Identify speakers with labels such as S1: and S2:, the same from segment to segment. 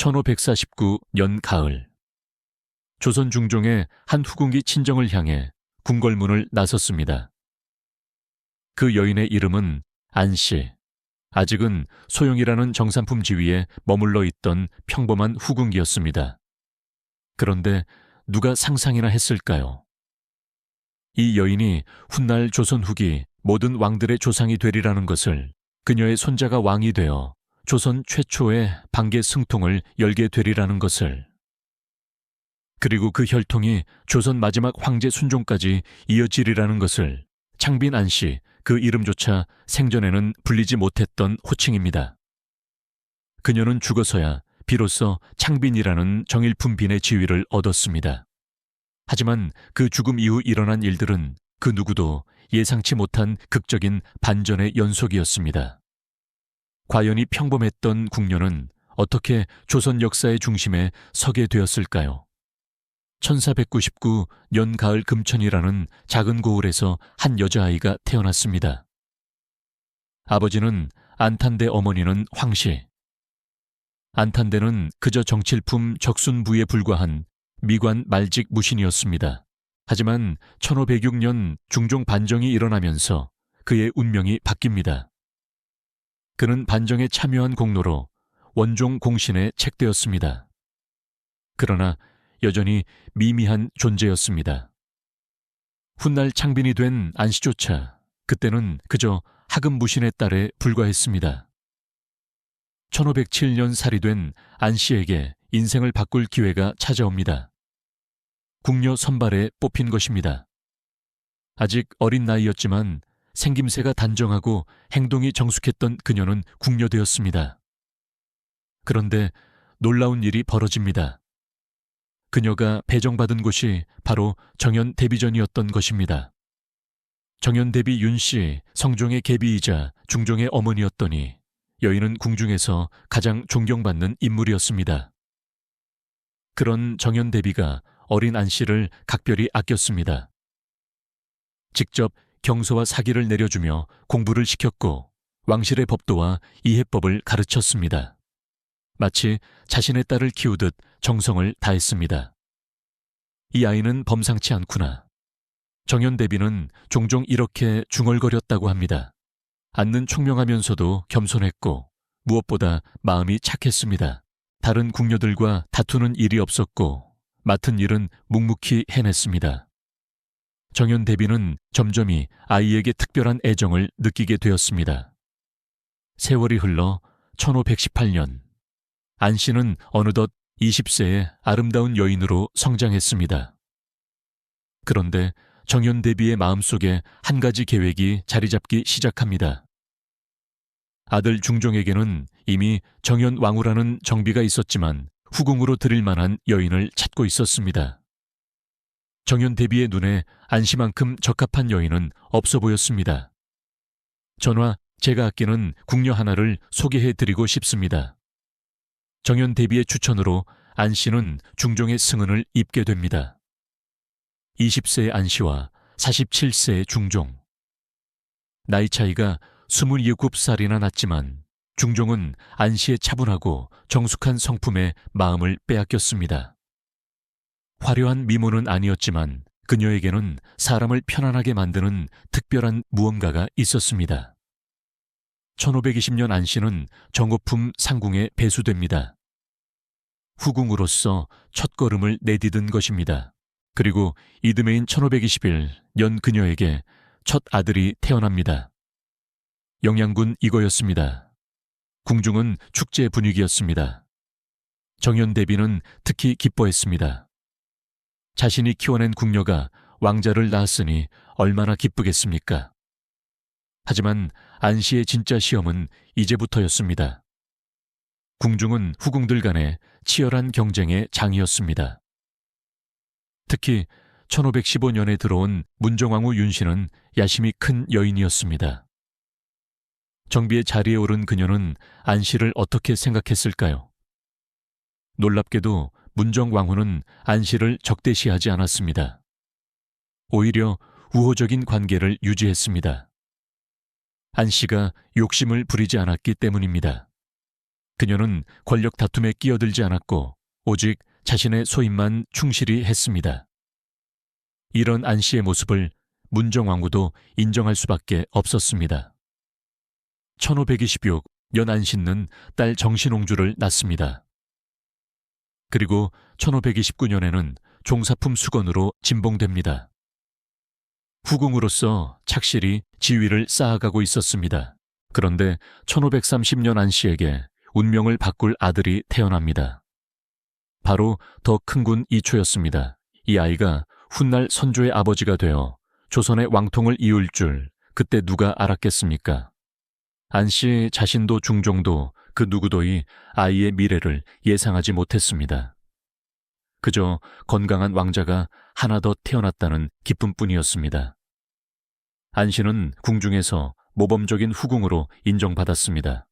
S1: 1549년 가을, 조선 중종의 한 후궁이 친정을 향해 궁궐문을 나섰습니다. 그 여인의 이름은 안씨. 아직은 소영이라는 정산품 지위에 머물러 있던 평범한 후궁이었습니다. 그런데 누가 상상이나 했을까요? 이 여인이 훗날 조선 후기 모든 왕들의 조상이 되리라는 것을, 그녀의 손자가 왕이 되어 조선 최초의 반개 승통을 열게 되리라는 것을, 그리고 그 혈통이 조선 마지막 황제 순종까지 이어지리라는 것을 창빈 안씨, 그 이름조차 생전에는 불리지 못했던 호칭입니다. 그녀는 죽어서야 비로소 창빈이라는 정일품 빈의 지위를 얻었습니다. 하지만 그 죽음 이후 일어난 일들은 그 누구도 예상치 못한 극적인 반전의 연속이었습니다. 과연 이 평범했던 궁녀는 어떻게 조선 역사의 중심에 서게 되었을까요? 1499년 가을 금천이라는 작은 고을에서 한 여자아이가 태어났습니다. 아버지는 안탄대, 어머니는 황씨. 안탄대는 그저 정칠품 적순부에 불과한 미관 말직 무신이었습니다. 하지만 1506년 중종 반정이 일어나면서 그의 운명이 바뀝니다. 그는 반정에 참여한 공로로 원종 공신에 책되었습니다. 그러나 여전히 미미한 존재였습니다. 훗날 창빈이 된 안씨조차 그때는 그저 하급 무신의 딸에 불과했습니다. 1507년 살이 된 안씨에게 인생을 바꿀 기회가 찾아옵니다. 궁녀 선발에 뽑힌 것입니다. 아직 어린 나이였지만 생김새가 단정하고 행동이 정숙했던 그녀는 궁녀되었습니다. 그런데 놀라운 일이 벌어집니다. 그녀가 배정받은 곳이 바로 정연대비전이었던 것입니다. 정연대비 윤씨, 성종의 계비이자 중종의 어머니였더니 여인은 궁중에서 가장 존경받는 인물이었습니다. 그런 정연대비가 어린 안씨를 각별히 아꼈습니다. 직접 경서와 사기를 내려주며 공부를 시켰고 왕실의 법도와 이해법을 가르쳤습니다. 마치 자신의 딸을 키우듯 정성을 다했습니다. 이 아이는 범상치 않구나. 정연대비는 종종 이렇게 중얼거렸다고 합니다. 앉는 총명하면서도 겸손했고 무엇보다 마음이 착했습니다. 다른 궁녀들과 다투는 일이 없었고 맡은 일은 묵묵히 해냈습니다. 정연대비는 점점이 아이에게 특별한 애정을 느끼게 되었습니다. 세월이 흘러 1518년, 안씨는 어느덧 20세의 아름다운 여인으로 성장했습니다. 그런데 정연대비의 마음속에 한 가지 계획이 자리 잡기 시작합니다. 아들 중종에게는 이미 정연왕후라는 정비가 있었지만 후궁으로 드릴 만한 여인을 찾고 있었습니다. 정연대비의 눈에 안씨만큼 적합한 여인은 없어 보였습니다. 전하, 제가 아끼는 궁녀 하나를 소개해드리고 싶습니다. 정연대비의 추천으로 안씨는 중종의 승은을 입게 됩니다. 20세의 안씨와 47세의 중종. 나이 차이가 27살이나 났지만 중종은 안씨의 차분하고 정숙한 성품에 마음을 빼앗겼습니다. 화려한 미모는 아니었지만 그녀에게는 사람을 편안하게 만드는 특별한 무언가가 있었습니다. 1520년 안씨는 정오품 상궁에 배수됩니다. 후궁으로서 첫걸음을 내디딘 것입니다. 그리고 이듬해인 1521년 그녀에게 첫 아들이 태어납니다. 영양군 이거였습니다. 궁중은 축제 분위기였습니다. 정연대비는 특히 기뻐했습니다. 자신이 키워낸 궁녀가 왕자를 낳았으니 얼마나 기쁘겠습니까? 하지만 안씨의 진짜 시험은 이제부터였습니다. 궁중은 후궁들 간의 치열한 경쟁의 장이었습니다. 특히 1515년에 들어온 문정왕후 윤씨는 야심이 큰 여인이었습니다. 정비의 자리에 오른 그녀는 안씨를 어떻게 생각했을까요? 놀랍게도 문정왕후는 안씨를 적대시하지 않았습니다. 오히려 우호적인 관계를 유지했습니다. 안씨가 욕심을 부리지 않았기 때문입니다. 그녀는 권력 다툼에 끼어들지 않았고 오직 자신의 소임만 충실히 했습니다. 이런 안 씨의 모습을 문정왕후도 인정할 수밖에 없었습니다. 1526, 연안신는 딸 정신옹주를 낳습니다. 그리고 1529년에는 종사품 수건으로 진봉됩니다. 후궁으로서 착실히 지위를 쌓아가고 있었습니다. 그런데 1530년 안 씨에게 운명을 바꿀 아들이 태어납니다. 바로 더 큰 군 이초였습니다. 이 아이가 훗날 선조의 아버지가 되어 조선의 왕통을 이을 줄 그때 누가 알았겠습니까? 안 씨 자신도 중종도 그 누구도이 아이의 미래를 예상하지 못했습니다. 그저 건강한 왕자가 하나 더 태어났다는 기쁨뿐이었습니다. 안 씨는 궁중에서 모범적인 후궁으로 인정받았습니다.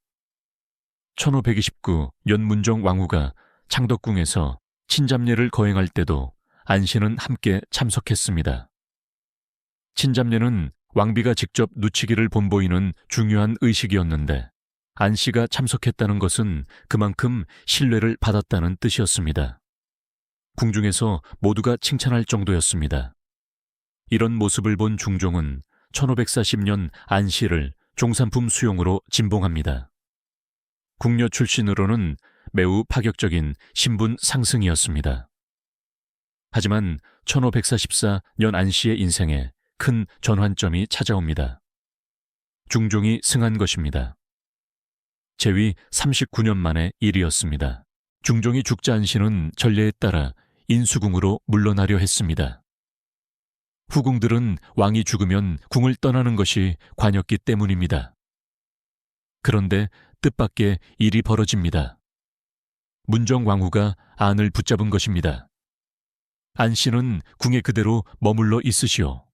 S1: 1529 연문정 왕후가 창덕궁에서 친잡례를 거행할 때도 안 씨는 함께 참석했습니다. 친잡례는 왕비가 직접 누치기를 본보이는 중요한 의식이었는데 안 씨가 참석했다는 것은 그만큼 신뢰를 받았다는 뜻이었습니다. 궁중에서 모두가 칭찬할 정도였습니다. 이런 모습을 본 중종은 1540년 안 씨를 종산품 수용으로 진봉합니다. 궁녀 출신으로는 매우 파격적인 신분 상승이었습니다. 하지만 1544년 안 씨의 인생에 큰 전환점이 찾아옵니다. 중종이 승한 것입니다. 재위 39년 만의 일이었습니다. 중종이 죽자 안 씨는 전례에 따라 인수궁으로 물러나려 했습니다. 후궁들은 왕이 죽으면 궁을 떠나는 것이 관였기 때문입니다. 그런데 뜻밖의 일이 벌어집니다. 문정왕후가 안을 붙잡은 것입니다. 안 씨는 궁에 그대로 머물러 있으시오.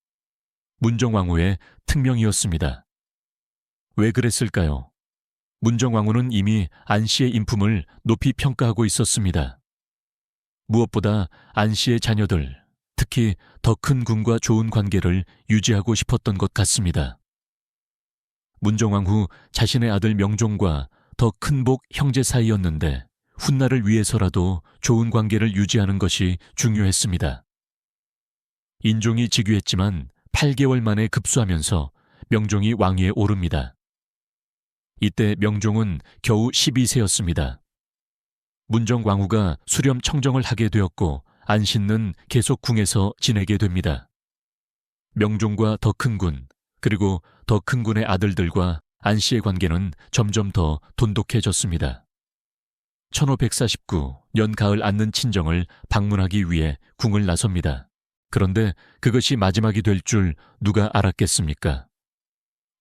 S1: 문정왕후의 특명이었습니다. 왜 그랬을까요? 문정왕후는 이미 안 씨의 인품을 높이 평가하고 있었습니다. 무엇보다 안 씨의 자녀들, 특히 더 큰 군과 좋은 관계를 유지하고 싶었던 것 같습니다. 문정왕후 자신의 아들 명종과 더 큰 복 형제 사이였는데 훗날을 위해서라도 좋은 관계를 유지하는 것이 중요했습니다. 인종이 즉위했지만 8개월 만에 급수하면서 명종이 왕위에 오릅니다. 이때 명종은 겨우 12세였습니다. 문정왕후가 수렴 청정을 하게 되었고 안 씨는 계속 궁에서 지내게 됩니다. 명종과 더 큰 군, 그리고 더 큰 군의 아들들과 안 씨의 관계는 점점 더 돈독해졌습니다. 1549년 가을 앉는 친정을 방문하기 위해 궁을 나섭니다. 그런데 그것이 마지막이 될 줄 누가 알았겠습니까?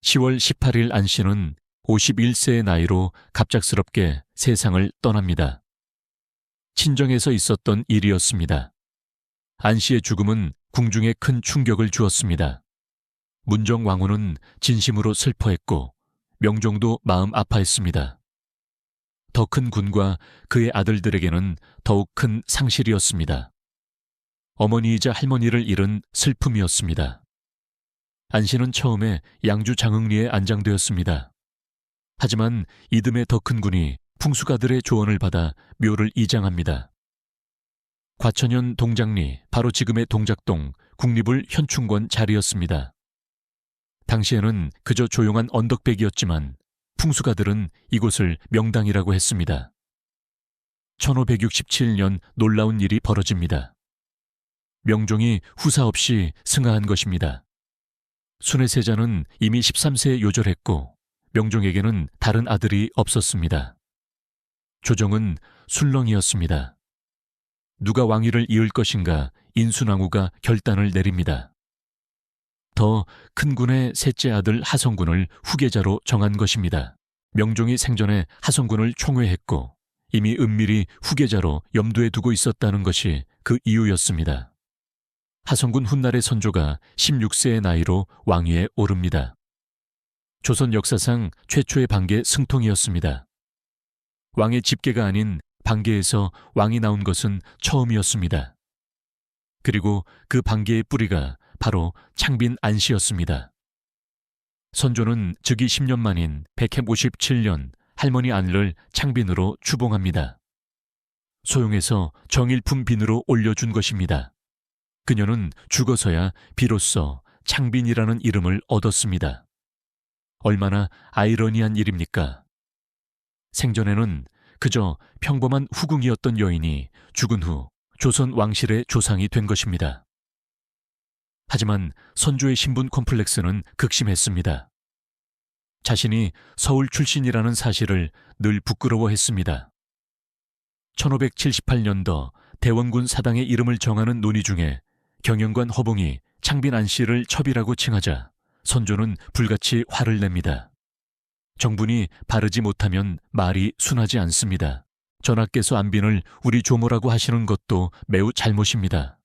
S1: 10월 18일 안 씨는 51세의 나이로 갑작스럽게 세상을 떠납니다. 친정에서 있었던 일이었습니다. 안 씨의 죽음은 궁중에 큰 충격을 주었습니다. 문정왕후는 진심으로 슬퍼했고 명종도 마음 아파했습니다. 더 큰 군과 그의 아들들에게는 더욱 큰 상실이었습니다. 어머니이자 할머니를 잃은 슬픔이었습니다. 안 씨는 처음에 양주 장흥리에 안장되었습니다. 하지만 이듬해 더 큰 군이 풍수가들의 조언을 받아 묘를 이장합니다. 과천현 동작리, 바로 지금의 동작동, 국립을 현충권 자리였습니다. 당시에는 그저 조용한 언덕백이었지만 풍수가들은 이곳을 명당이라고 했습니다. 1567년 놀라운 일이 벌어집니다. 명종이 후사 없이 승하한 것입니다. 순회세자는 이미 13세에 요절했고 명종에게는 다른 아들이 없었습니다. 조정은 술렁이었습니다. 누가 왕위를 이을 것인가 인순왕후가 결단을 내립니다. 더 큰 군의 셋째 아들 하성군을 후계자로 정한 것입니다. 명종이 생전에 하성군을 총회했고 이미 은밀히 후계자로 염두에 두고 있었다는 것이 그 이유였습니다. 하성군 훗날의 선조가 16세의 나이로 왕위에 오릅니다. 조선 역사상 최초의 반계 승통이었습니다. 왕의 집계가 아닌 반계에서 왕이 나온 것은 처음이었습니다. 그리고 그 반계의 뿌리가 바로 창빈 안씨였습니다. 선조는 즉위 10년 만인 157년 할머니 안을 창빈으로 추봉합니다. 소용해서 정일품 빈으로 올려준 것입니다. 그녀는 죽어서야 비로소 창빈이라는 이름을 얻었습니다. 얼마나 아이러니한 일입니까? 생전에는 그저 평범한 후궁이었던 여인이 죽은 후 조선 왕실의 조상이 된 것입니다. 하지만 선조의 신분 콤플렉스는 극심했습니다. 자신이 서울 출신이라는 사실을 늘 부끄러워했습니다. 1578년도 대원군 사당의 이름을 정하는 논의 중에 경영관 허봉이 창빈 안씨를 첩이라고 칭하자 선조는 불같이 화를 냅니다. 정분이 바르지 못하면 말이 순하지 않습니다. 전하께서 안빈을 우리 조모라고 하시는 것도 매우 잘못입니다.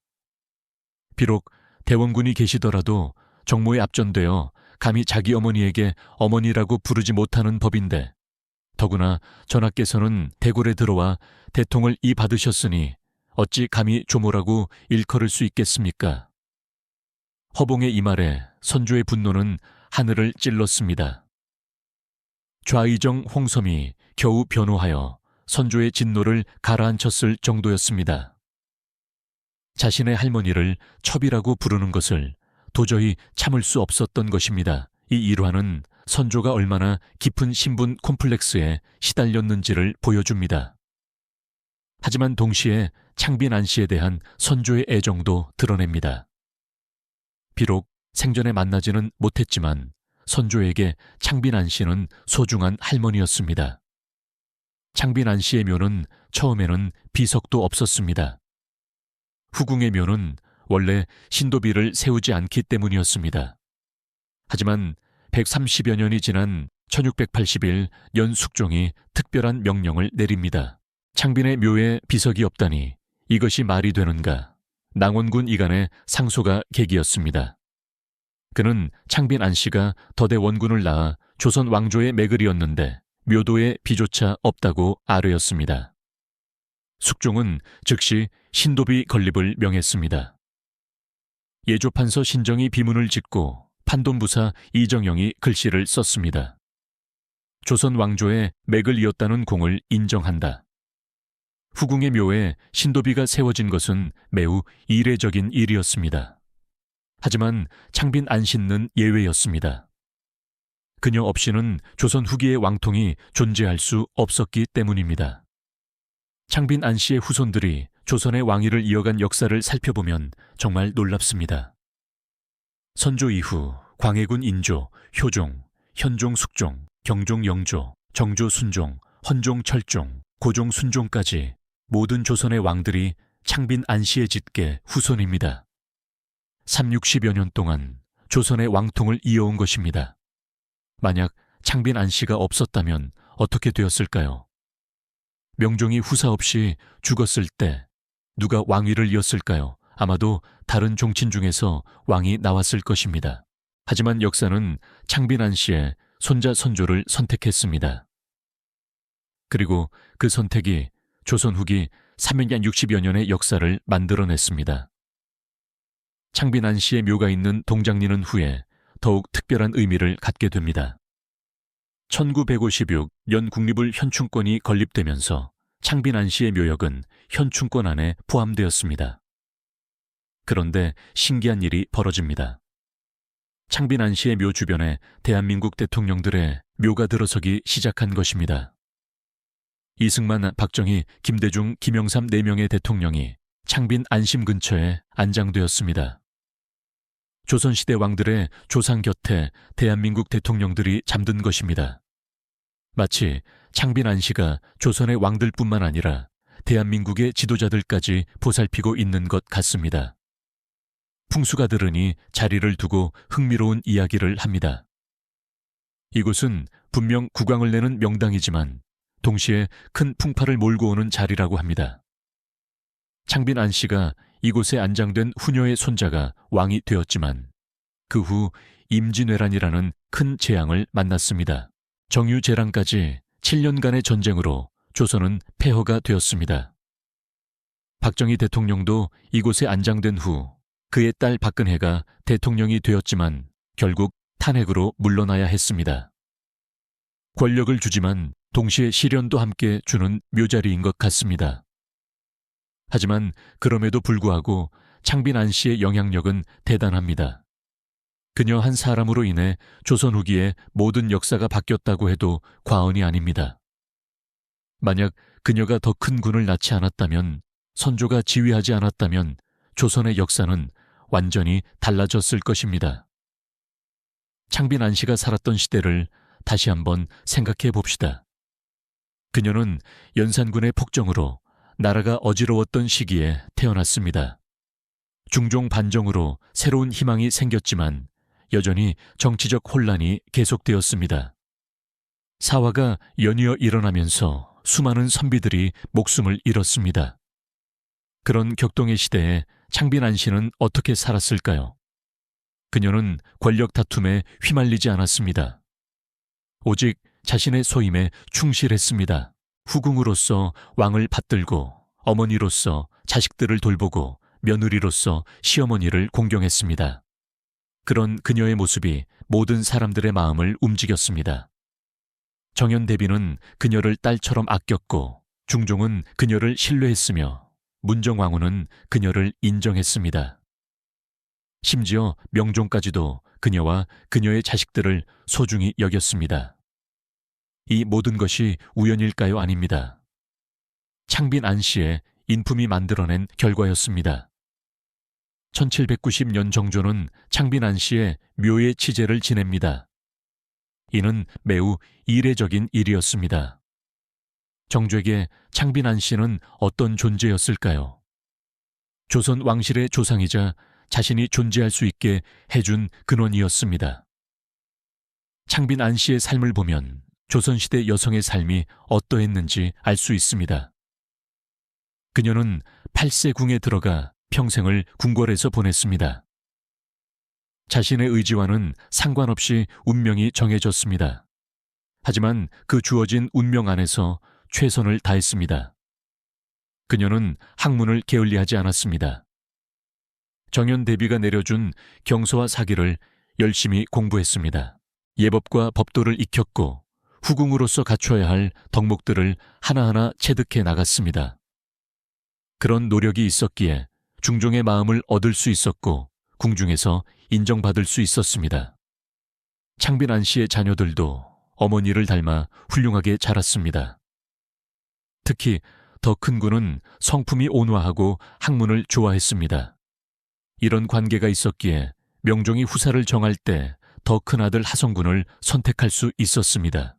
S1: 비록 대원군이 계시더라도 정모에 앞전되어 감히 자기 어머니에게 어머니라고 부르지 못하는 법인데 더구나 전하께서는 대궐에 들어와 대통을 이받으셨으니 어찌 감히 조모라고 일컬을 수 있겠습니까? 허봉의 이 말에 선조의 분노는 하늘을 찔렀습니다. 좌의정 홍섬이 겨우 변호하여 선조의 진노를 가라앉혔을 정도였습니다. 자신의 할머니를 첩이라고 부르는 것을 도저히 참을 수 없었던 것입니다. 이 일화는 선조가 얼마나 깊은 신분 콤플렉스에 시달렸는지를 보여줍니다. 하지만 동시에 창빈 안씨에 대한 선조의 애정도 드러냅니다. 비록 생전에 만나지는 못했지만 선조에게 창빈 안씨는 소중한 할머니였습니다. 창빈 안씨의 묘는 처음에는 비석도 없었습니다. 후궁의 묘는 원래 신도비를 세우지 않기 때문이었습니다. 하지만 130여 년이 지난 1681 연숙종이 특별한 명령을 내립니다. 창빈의 묘에 비석이 없다니 이것이 말이 되는가? 낭원군 이간의 상소가 계기였습니다. 그는 창빈 안씨가 더대 원군을 낳아 조선 왕조의 매글이었는데 묘도에 비조차 없다고 아뢰었습니다. 숙종은 즉시 신도비 건립을 명했습니다. 예조판서 신정이 비문을 짓고 판돈부사 이정영이 글씨를 썼습니다. 조선 왕조의 맥을 이었다는 공을 인정한다. 후궁의 묘에 신도비가 세워진 것은 매우 이례적인 일이었습니다. 하지만 창빈 안씨는 예외였습니다. 그녀 없이는 조선 후기의 왕통이 존재할 수 없었기 때문입니다. 창빈 안씨의 후손들이 조선의 왕위를 이어간 역사를 살펴보면 정말 놀랍습니다. 선조 이후 광해군 인조, 효종, 현종 숙종, 경종 영조, 정조 순종, 헌종 철종, 고종 순종까지 모든 조선의 왕들이 창빈 안씨의 짙게 후손입니다. 360여 년 동안 조선의 왕통을 이어온 것입니다. 만약 창빈 안씨가 없었다면 어떻게 되었을까요? 명종이 후사 없이 죽었을 때 누가 왕위를 이었을까요? 아마도 다른 종친 중에서 왕이 나왔을 것입니다. 하지만 역사는 창빈 안씨의 손자 선조를 선택했습니다. 그리고 그 선택이 조선 후기 360여 년의 역사를 만들어냈습니다. 창빈 안씨의 묘가 있는 동장리는 후에 더욱 특별한 의미를 갖게 됩니다. 1956 연국립을 현충권이 건립되면서 창빈 안씨의 묘역은 현충권 안에 포함되었습니다. 그런데 신기한 일이 벌어집니다. 창빈 안씨의 묘 주변에 대한민국 대통령들의 묘가 들어서기 시작한 것입니다. 이승만, 박정희, 김대중, 김영삼 4명의 대통령이 창빈 안심 근처에 안장되었습니다. 조선시대 왕들의 조상 곁에 대한민국 대통령들이 잠든 것입니다. 마치 창빈 안씨가 조선의 왕들뿐만 아니라 대한민국의 지도자들까지 보살피고 있는 것 같습니다. 풍수가 들으니 자리를 두고 흥미로운 이야기를 합니다. 이곳은 분명 국왕을 내는 명당이지만 동시에 큰 풍파를 몰고 오는 자리라고 합니다. 창빈 안씨가 이곳에 안장된 후녀의 손자가 왕이 되었지만 그 후 임진왜란이라는 큰 재앙을 만났습니다. 정유재란까지 7년간의 전쟁으로 조선은 폐허가 되었습니다. 박정희 대통령도 이곳에 안장된 후 그의 딸 박근혜가 대통령이 되었지만 결국 탄핵으로 물러나야 했습니다. 권력을 주지만 동시에 시련도 함께 주는 묘자리인 것 같습니다. 하지만 그럼에도 불구하고 창빈 안 씨의 영향력은 대단합니다. 그녀 한 사람으로 인해 조선 후기에 모든 역사가 바뀌었다고 해도 과언이 아닙니다. 만약 그녀가 더 큰 군을 낳지 않았다면, 선조가 지휘하지 않았다면 조선의 역사는 완전히 달라졌을 것입니다. 창빈 안 씨가 살았던 시대를 다시 한번 생각해 봅시다. 그녀는 연산군의 폭정으로 나라가 어지러웠던 시기에 태어났습니다. 중종 반정으로 새로운 희망이 생겼지만 여전히 정치적 혼란이 계속되었습니다. 사화가 연이어 일어나면서 수많은 선비들이 목숨을 잃었습니다. 그런 격동의 시대에 창빈 안 씨는 어떻게 살았을까요? 그녀는 권력 다툼에 휘말리지 않았습니다. 오직 자신의 소임에 충실했습니다. 후궁으로서 왕을 받들고, 어머니로서 자식들을 돌보고, 며느리로서 시어머니를 공경했습니다. 그런 그녀의 모습이 모든 사람들의 마음을 움직였습니다. 정현 대비는 그녀를 딸처럼 아꼈고, 중종은 그녀를 신뢰했으며, 문정왕후는 그녀를 인정했습니다. 심지어 명종까지도 그녀와 그녀의 자식들을 소중히 여겼습니다. 이 모든 것이 우연일까요? 아닙니다. 창빈 안 씨의 인품이 만들어낸 결과였습니다. 1790년 정조는 창빈 안 씨의 묘의 치제를 지냅니다. 이는 매우 이례적인 일이었습니다. 정조에게 창빈 안 씨는 어떤 존재였을까요? 조선 왕실의 조상이자 자신이 존재할 수 있게 해준 근원이었습니다. 창빈 안 씨의 삶을 보면 조선시대 여성의 삶이 어떠했는지 알 수 있습니다. 그녀는 8세 궁에 들어가 평생을 궁궐에서 보냈습니다. 자신의 의지와는 상관없이 운명이 정해졌습니다. 하지만 그 주어진 운명 안에서 최선을 다했습니다. 그녀는 학문을 게을리하지 않았습니다. 정현 대비가 내려준 경서와 사기를 열심히 공부했습니다. 예법과 법도를 익혔고 후궁으로서 갖춰야 할 덕목들을 하나하나 체득해 나갔습니다. 그런 노력이 있었기에 중종의 마음을 얻을 수 있었고 궁중에서 인정받을 수 있었습니다. 창빈 안 씨의 자녀들도 어머니를 닮아 훌륭하게 자랐습니다. 특히 더 큰 군은 성품이 온화하고 학문을 좋아했습니다. 이런 관계가 있었기에 명종이 후사를 정할 때 더 큰 아들 하성군을 선택할 수 있었습니다.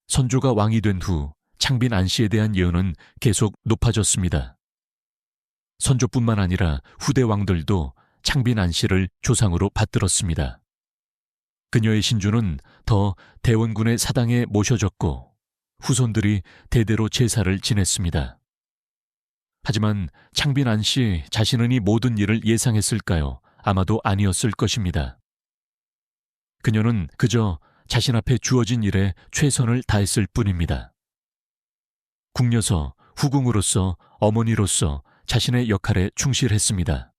S1: 선조가 왕이 된 후 창빈 안 씨에 대한 예언은 계속 높아졌습니다. 선조뿐만 아니라 후대 왕들도 창빈 안 씨를 조상으로 받들었습니다. 그녀의 신주는 더 대원군의 사당에 모셔졌고 후손들이 대대로 제사를 지냈습니다. 하지만 창빈 안 씨 자신은 이 모든 일을 예상했을까요? 아마도 아니었을 것입니다. 그녀는 그저 자신 앞에 주어진 일에 최선을 다했을 뿐입니다. 궁녀서, 후궁으로서, 어머니로서 자신의 역할에 충실했습니다.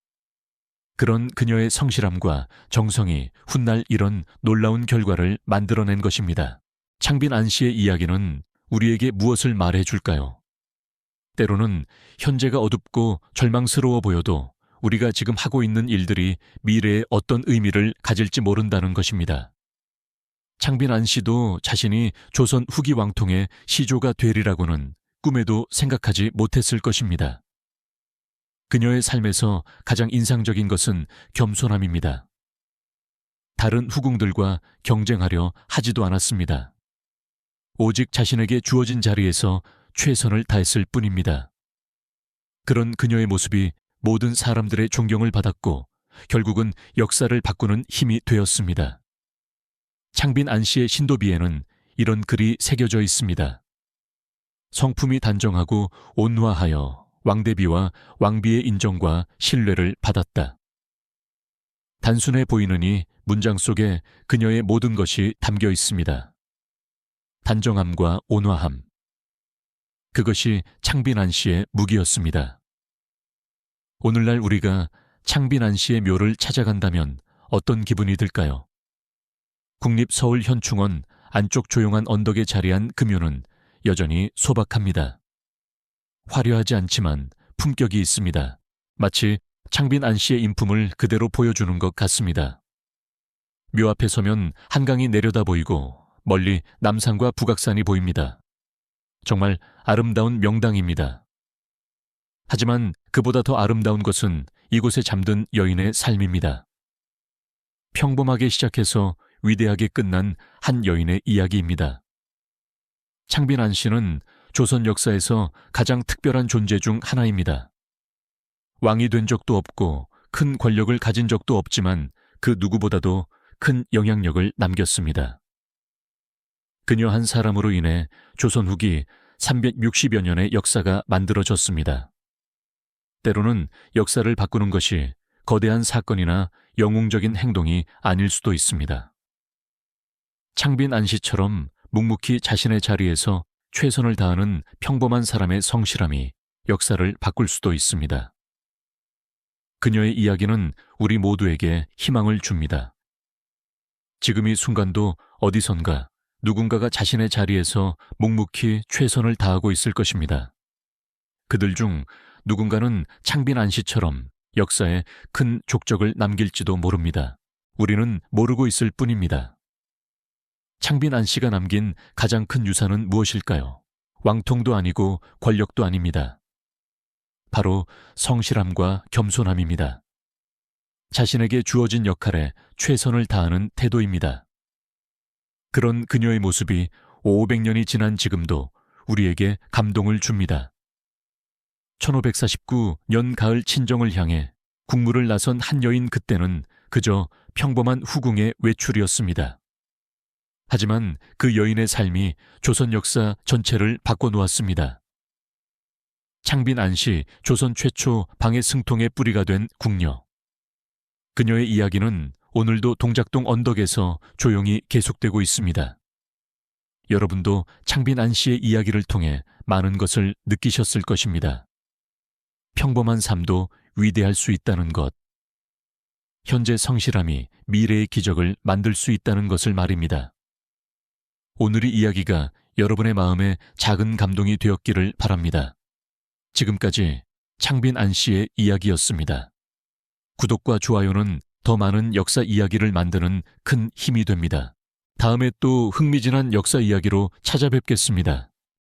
S1: 그런 그녀의 성실함과 정성이 훗날 이런 놀라운 결과를 만들어낸 것입니다. 창빈 안 씨의 이야기는 우리에게 무엇을 말해줄까요? 때로는 현재가 어둡고 절망스러워 보여도 우리가 지금 하고 있는 일들이 미래에 어떤 의미를 가질지 모른다는 것입니다. 창빈 안 씨도 자신이 조선 후기 왕통의 시조가 되리라고는 꿈에도 생각하지 못했을 것입니다. 그녀의 삶에서 가장 인상적인 것은 겸손함입니다. 다른 후궁들과 경쟁하려 하지도 않았습니다. 오직 자신에게 주어진 자리에서 최선을 다했을 뿐입니다. 그런 그녀의 모습이 모든 사람들의 존경을 받았고 결국은 역사를 바꾸는 힘이 되었습니다. 창빈 안 씨의 신도비에는 이런 글이 새겨져 있습니다. 성품이 단정하고 온화하여 왕대비와 왕비의 인정과 신뢰를 받았다. 단순해 보이느니 문장 속에 그녀의 모든 것이 담겨 있습니다. 단정함과 온화함. 그것이 창빈 안 씨의 무기였습니다. 오늘날 우리가 창빈 안 씨의 묘를 찾아간다면 어떤 기분이 들까요? 국립서울현충원 안쪽 조용한 언덕에 자리한 금요는 여전히 소박합니다. 화려하지 않지만 품격이 있습니다. 마치 창빈 안 씨의 인품을 그대로 보여주는 것 같습니다. 묘 앞에 서면 한강이 내려다 보이고 멀리 남산과 북악산이 보입니다. 정말 아름다운 명당입니다. 하지만 그보다 더 아름다운 것은 이곳에 잠든 여인의 삶입니다. 평범하게 시작해서 위대하게 끝난 한 여인의 이야기입니다. 창빈 안 씨는 조선 역사에서 가장 특별한 존재 중 하나입니다. 왕이 된 적도 없고 큰 권력을 가진 적도 없지만 그 누구보다도 큰 영향력을 남겼습니다. 그녀 한 사람으로 인해 조선 후기 360여 년의 역사가 만들어졌습니다. 때로는 역사를 바꾸는 것이 거대한 사건이나 영웅적인 행동이 아닐 수도 있습니다. 창빈 안 씨처럼 묵묵히 자신의 자리에서 최선을 다하는 평범한 사람의 성실함이 역사를 바꿀 수도 있습니다. 그녀의 이야기는 우리 모두에게 희망을 줍니다. 지금 이 순간도 어디선가 누군가가 자신의 자리에서 묵묵히 최선을 다하고 있을 것입니다. 그들 중 누군가는 창빈 안 씨처럼 역사에 큰 족적을 남길지도 모릅니다. 우리는 모르고 있을 뿐입니다. 창빈 안 씨가 남긴 가장 큰 유산은 무엇일까요? 왕통도 아니고 권력도 아닙니다. 바로 성실함과 겸손함입니다. 자신에게 주어진 역할에 최선을 다하는 태도입니다. 그런 그녀의 모습이 500년이 지난 지금도 우리에게 감동을 줍니다. 1549년 가을 친정을 향해 국무를 나선 한 여인, 그때는 그저 평범한 후궁의 외출이었습니다. 하지만 그 여인의 삶이 조선 역사 전체를 바꿔놓았습니다. 창빈 안 씨, 조선 최초 방해 승통의 뿌리가 된 궁녀. 그녀의 이야기는 오늘도 동작동 언덕에서 조용히 계속되고 있습니다. 여러분도 창빈 안 씨의 이야기를 통해 많은 것을 느끼셨을 것입니다. 평범한 삶도 위대할 수 있다는 것. 현재 성실함이 미래의 기적을 만들 수 있다는 것을 말입니다. 오늘의 이야기가 여러분의 마음에 작은 감동이 되었기를 바랍니다. 지금까지 창빈 안 씨의 이야기였습니다. 구독과 좋아요는 더 많은 역사 이야기를 만드는 큰 힘이 됩니다. 다음에 또 흥미진한 역사 이야기로 찾아뵙겠습니다.